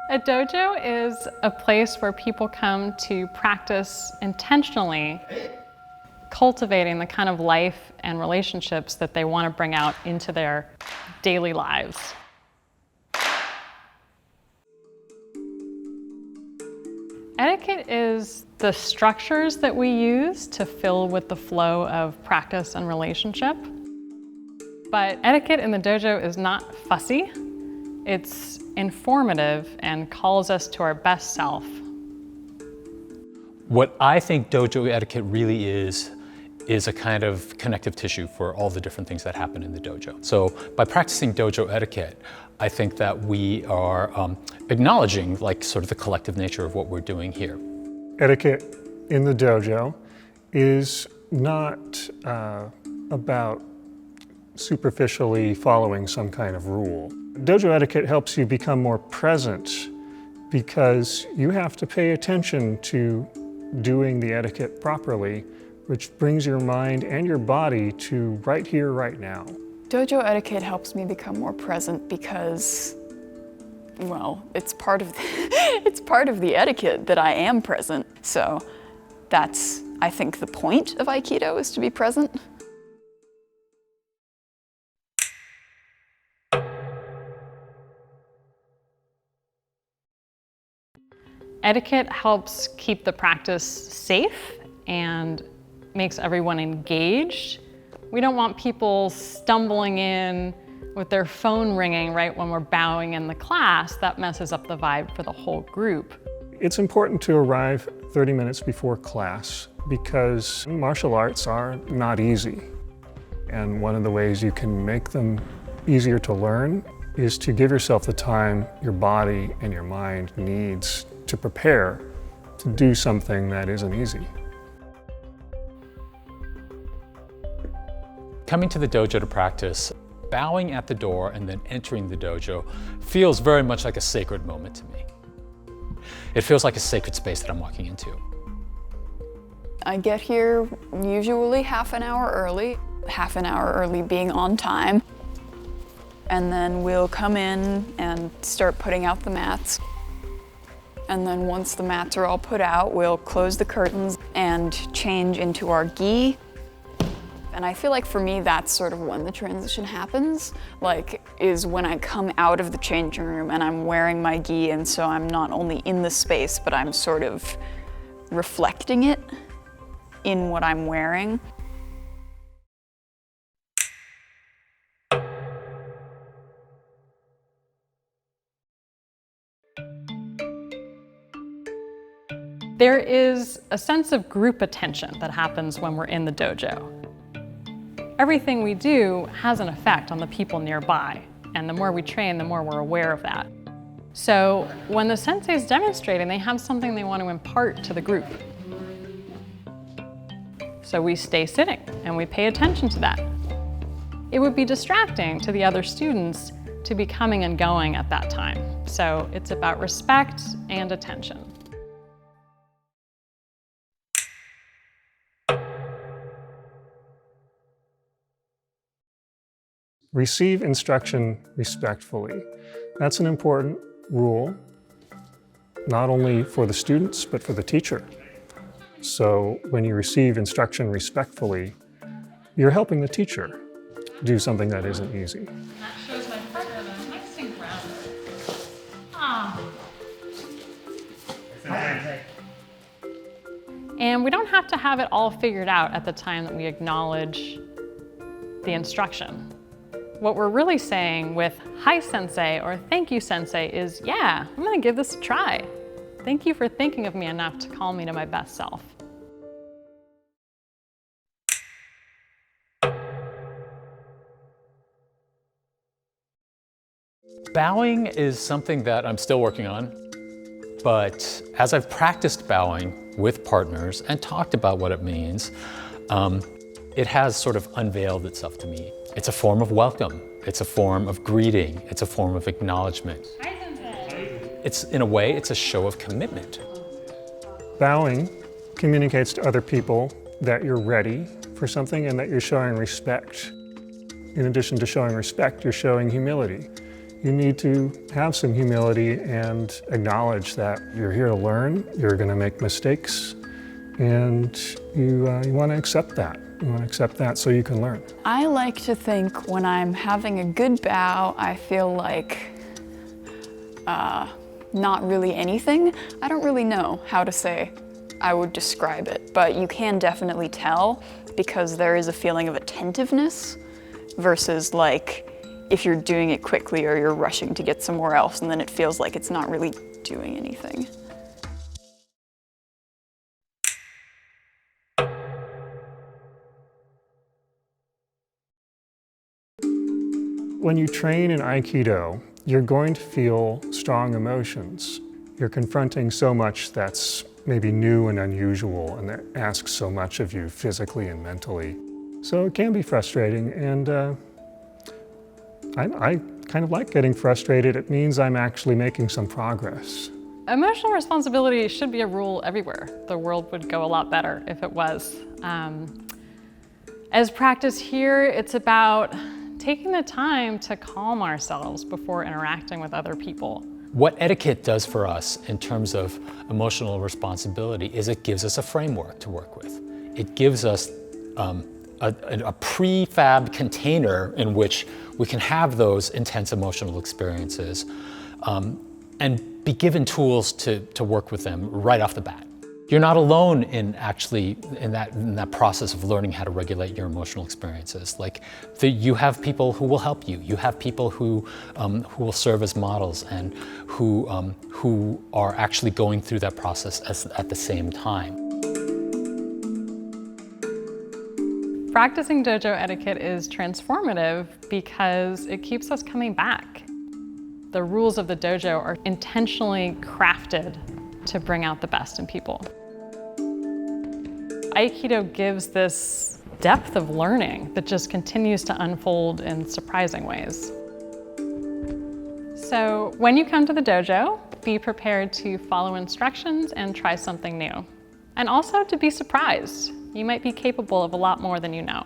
A dojo is a place where people come to practice intentionally cultivating the kind of life and relationships that they want to bring out into their daily lives. Etiquette is the structures that we use to fill with the flow of practice and relationship. But etiquette in the dojo is not fussy. It's informative and calls us to our best self. What I think dojo etiquette really is a kind of connective tissue for all the different things that happen in the dojo. So by practicing dojo etiquette, I think that we are acknowledging sort of the collective nature of what we're doing here. Etiquette in the dojo is not about superficially following some kind of rule. Dojo etiquette helps you become more present because you have to pay attention to doing the etiquette properly, which brings your mind and your body to right here, right now. Dojo etiquette helps me become more present because, well, it's part of the etiquette that I am present. So that's, I think, the point of Aikido is to be present. Etiquette helps keep the practice safe and makes everyone engaged. We don't want people stumbling in with their phone ringing right when we're bowing in the class. That messes up the vibe for the whole group. It's important to arrive 30 minutes before class because martial arts are not easy. And one of the ways you can make them easier to learn is to give yourself the time your body and your mind needs to prepare to do something that isn't easy. Coming to the dojo to practice, bowing at the door and then entering the dojo feels very much like a sacred moment to me. It feels like a sacred space that I'm walking into. I get here usually half an hour early being on time. And then we'll come in and start putting out the mats. And then once the mats are all put out, we'll close the curtains and change into our gi. And I feel like for me, that's sort of when the transition happens, is when I come out of the changing room and I'm wearing my gi, and so I'm not only in the space, but I'm sort of reflecting it in what I'm wearing. There is a sense of group attention that happens when we're in the dojo. Everything we do has an effect on the people nearby, and the more we train, the more we're aware of that. So when the sensei is demonstrating, they have something they want to impart to the group. So we stay sitting and we pay attention to that. It would be distracting to the other students to be coming and going at that time. So it's about respect and attention. Receive instruction respectfully. That's an important rule, not only for the students, but for the teacher. So when you receive instruction respectfully, you're helping the teacher do something that isn't easy. That shows my partner that I'm nice and grounded. Ah. And we don't have to have it all figured out at the time that we acknowledge the instruction. What we're really saying with "Hi, Sensei" or "Thank you, Sensei" is, yeah, I'm gonna give this a try. Thank you for thinking of me enough to call me to my best self. Bowing is something that I'm still working on, but as I've practiced bowing with partners and talked about what it means, it has sort of unveiled itself to me. It's a form of welcome. It's a form of greeting. It's a form of acknowledgement. It's, in a way, it's a show of commitment. Bowing communicates to other people that you're ready for something and that you're showing respect. In addition to showing respect, you're showing humility. You need to have some humility and acknowledge that you're here to learn, you're going to make mistakes, and you want to accept that. You want to accept that so you can learn. I like to think when I'm having a good bow, I feel like not really anything. I don't really know how to say I would describe it, but you can definitely tell because there is a feeling of attentiveness versus like if you're doing it quickly or you're rushing to get somewhere else and then it feels like it's not really doing anything. When you train in Aikido, you're going to feel strong emotions. You're confronting so much that's maybe new and unusual and that asks so much of you physically and mentally. So it can be frustrating, and I kind of like getting frustrated. It means I'm actually making some progress. Emotional responsibility should be a rule everywhere. The world would go a lot better if it was. As practice here, it's about taking the time to calm ourselves before interacting with other people. What etiquette does for us in terms of emotional responsibility is it gives us a framework to work with. It gives us a prefab container in which we can have those intense emotional experiences and be given tools to work with them right off the bat. You're not alone in that process of learning how to regulate your emotional experiences. Like you have people who will help you. You have people who will serve as models and who are actually going through that process at the same time. Practicing dojo etiquette is transformative because it keeps us coming back. The rules of the dojo are intentionally crafted to bring out the best in people. Aikido gives this depth of learning that just continues to unfold in surprising ways. So when you come to the dojo, be prepared to follow instructions and try something new. And also to be surprised. You might be capable of a lot more than you know.